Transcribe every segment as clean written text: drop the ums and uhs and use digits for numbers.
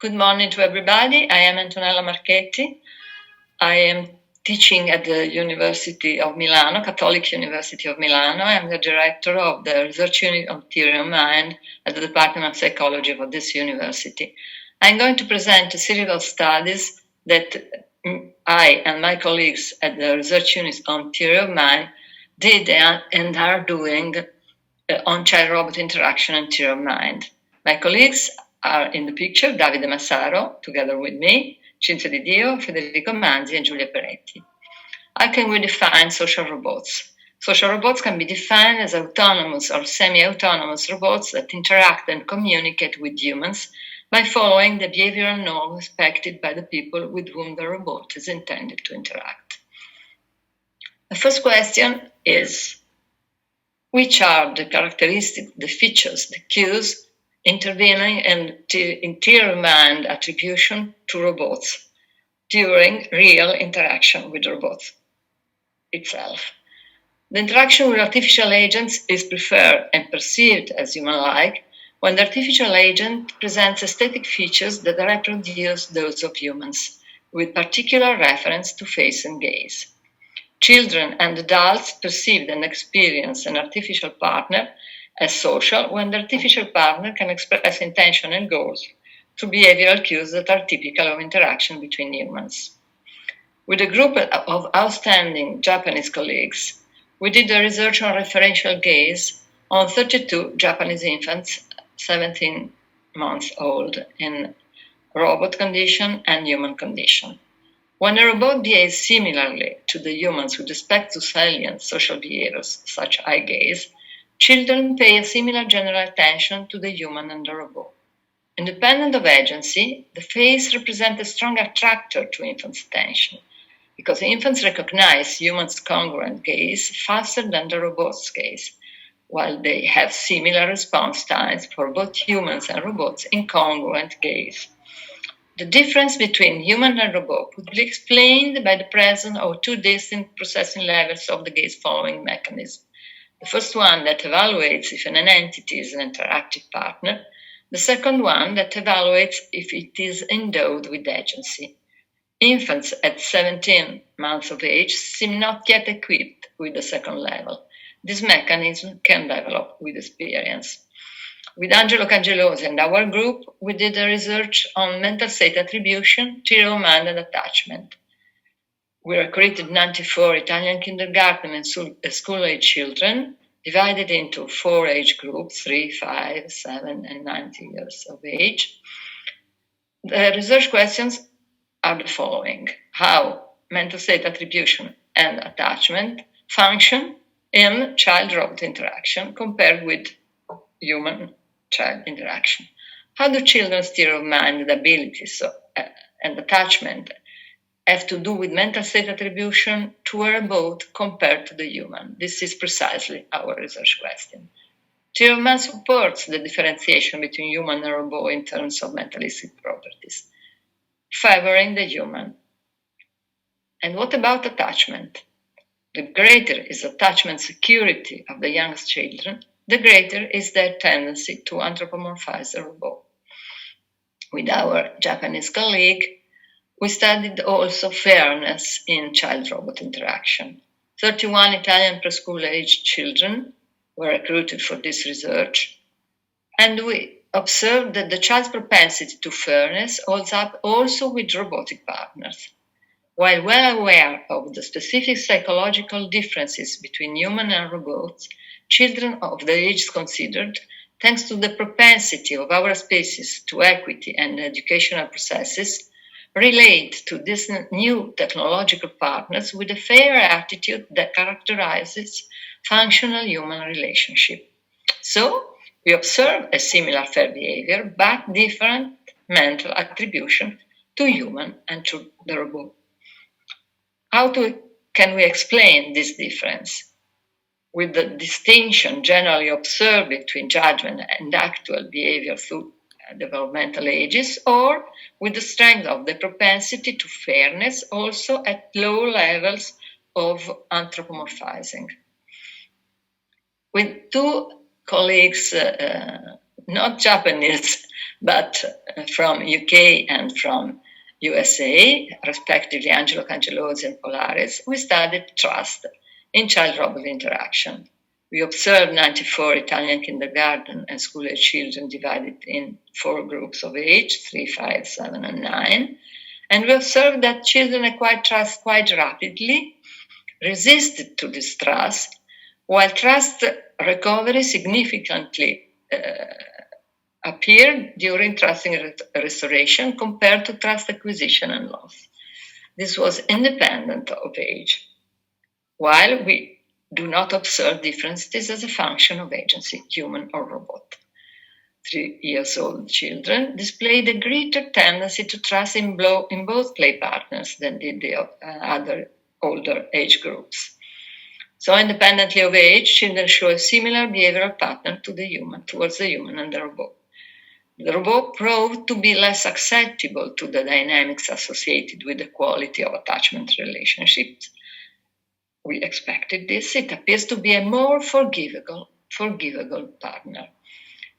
Good morning to everybody. I am Antonella Marchetti. I am teaching at the University of Milano, Catholic University of Milano. I am the director of the Research Unit of Theory of Mind at the Department of Psychology of this university. I'm going to present a series of studies that I and my colleagues at the Research Unit on Theory of Mind did and are doing on child-robot interaction and theory of mind. My colleagues are in the picture: Davide Massaro, together with me, Cinzia Di Dio, Federico Manzi, and Giulia Peretti. How can we define social robots? Social robots can be defined as autonomous or semi-autonomous robots that interact and communicate with humans by following the behavioral norms expected by the people with whom the robot is intended to interact. The first question is, which are the characteristics, the features, the cues intervening in theory of mind attribution to robots during real interaction with robots itself? The interaction with artificial agents is preferred and perceived as human-like when the artificial agent presents aesthetic features that reproduce those of humans, with particular reference to face and gaze. Children and adults perceive and experience an artificial partner as social when the artificial partner can express intention and goals through behavioral cues that are typical of interaction between humans. With a group of outstanding Japanese colleagues, we did a research on referential gaze on 32 Japanese infants, 17 months old, in robot condition and human condition. When a robot behaves similarly to the humans with respect to salient social behaviors, such as eye gaze, children pay a similar general attention to the human and the robot. Independent of agency, the face represents a strong attractor to infants' attention, because infants recognize humans' congruent gaze faster than the robot's gaze, while they have similar response times for both humans and robots' incongruent gaze. The difference between human and robot could be explained by the presence of two distinct processing levels of the gaze-following mechanism. The first one that evaluates if an entity is an interactive partner, the second one that evaluates if it is endowed with agency. Infants at 17 months of age seem not yet equipped with the second level. This mechanism can develop with experience. With Angelo Cangelosi and our group, we did a research on mental state attribution, theory of mind, and attachment. We recruited 94 Italian kindergarten and school-age children, divided into 4 age groups, 3, 5, 7, and 90 years of age. The research questions are the following: how mental state attribution and attachment function in child-robot interaction compared with human-child interaction. How do children's theory of mind abilities and attachment have to do with mental state attribution to a robot compared to the human? This is precisely our research question. Theory of mind supports the differentiation between human and robot in terms of mentalistic properties, favoring the human. And what about attachment? The greater is attachment security of the youngest children, the greater is their tendency to anthropomorphize the robot. With our Japanese colleague, we studied also fairness in child-robot interaction. 31 Italian preschool-age children were recruited for this research, and we observed that the child's propensity to fairness holds up also with robotic partners. While well aware of the specific psychological differences between human and robots, children of the ages considered, thanks to the propensity of our species to equity and educational processes, relate to these new technological partners with a fair attitude that characterizes functional human relationship. So, we observe a similar fair behavior, but different mental attribution to human and to the robot. How can we explain this difference? With the distinction generally observed between judgment and actual behavior through developmental ages, or with the strength of the propensity to fairness also at low levels of anthropomorphizing. With two colleagues, not Japanese, But from UK and from USA, respectively Angelo Cangellosi and Polaris, we studied trust in child-robot interaction. We observed 94 Italian kindergarten and school-age children divided in 4 groups of age, 3, 5, 7, and 9. And we observed that children acquired trust quite rapidly, resisted to distrust, while trust recovery significantly appeared during trust restoration compared to trust acquisition and loss. This was independent of age, while we do not observe differences as a function of agency, human or robot. 3-year-old children displayed a greater tendency to trust in both play partners than did the other older age groups. So independently of age, children show a similar behavioral pattern towards the human and the robot. The robot proved to be less susceptible to the dynamics associated with the quality of attachment relationships. We expected this. It appears to be a more forgivable partner.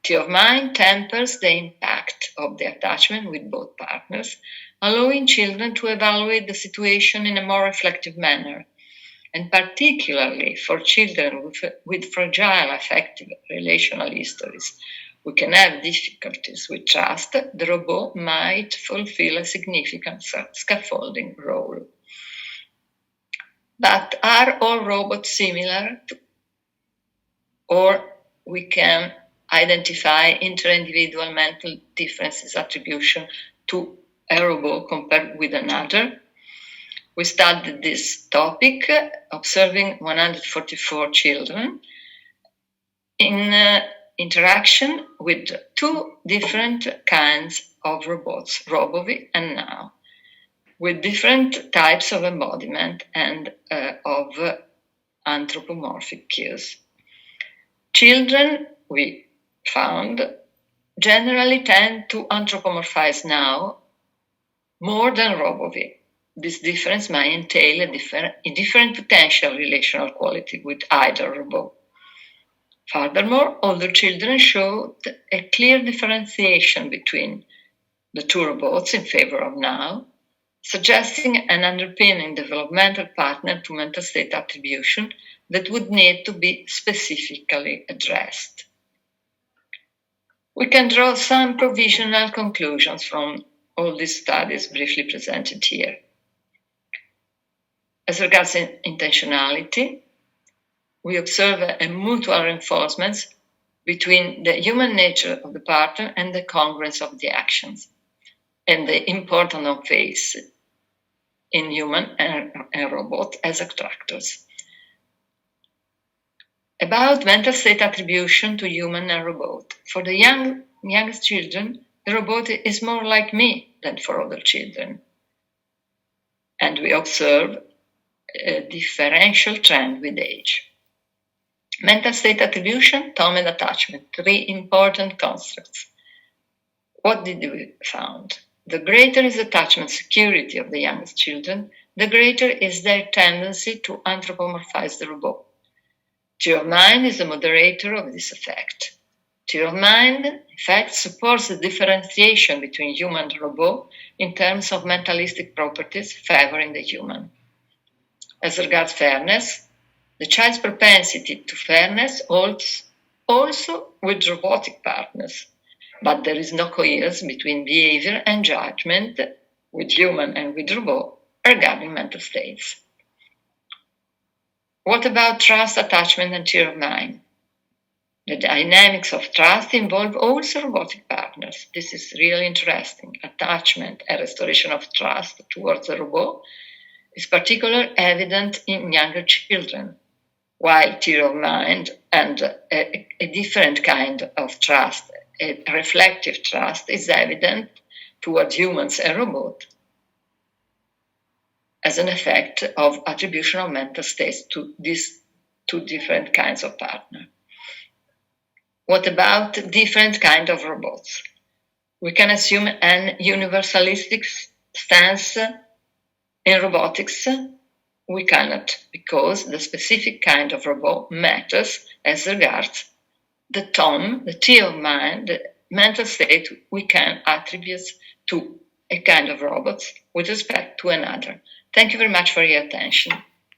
T of mind tempers the impact of the attachment with both partners, allowing children to evaluate the situation in a more reflective manner. And particularly for children with fragile affective relational histories who can have difficulties with trust, the robot might fulfill a significant scaffolding role. But are all robots similar? Or we can identify inter-individual mental differences attribution to a robot compared with another? We studied this topic, observing 144 children in interaction with 2 different kinds of robots, Robovi and Now, with different types of embodiment and of anthropomorphic cues. Children, we found, generally tend to anthropomorphize Now more than Robovi. This difference may entail a different potential relational quality with either robot. Furthermore, older children showed a clear differentiation between the 2 robots in favor of Now, suggesting an underpinning developmental pattern to mental state attribution that would need to be specifically addressed. We can draw some provisional conclusions from all these studies briefly presented here. As regards intentionality, we observe a mutual reinforcement between the human nature of the partner and the congruence of the actions, and the importance of face in human and robot as attractors. About mental state attribution to human and robot. For the youngest children, the robot is more like me than for other children. And we observe a differential trend with age. Mental state attribution, tone and attachment, 3 important constructs. What did we find? The greater is attachment security of the youngest children, the greater is their tendency to anthropomorphize the robot. Theory of mind is the moderator of this effect. Theory of mind, in fact, supports the differentiation between human and robot in terms of mentalistic properties favoring the human. As regards fairness, the child's propensity to fairness holds also with robotic partners, but there is no coherence between behavior and judgment with human and with robot regarding mental states. What about trust, attachment, and theory of mind? The dynamics of trust involve also robotic partners. This is really interesting. Attachment and restoration of trust towards the robot is particularly evident in younger children, while theory of mind and a different kind of trust, a reflective trust, is evident towards humans and robots as an effect of attribution of mental states to these 2 different kinds of partner. What about different kind of robots? We can assume an universalistic stance in robotics. We cannot, because the specific kind of robot matters as regards the tone, the theory of mind, mental state we can attribute to a kind of robots with respect to another. Thank you very much for your attention.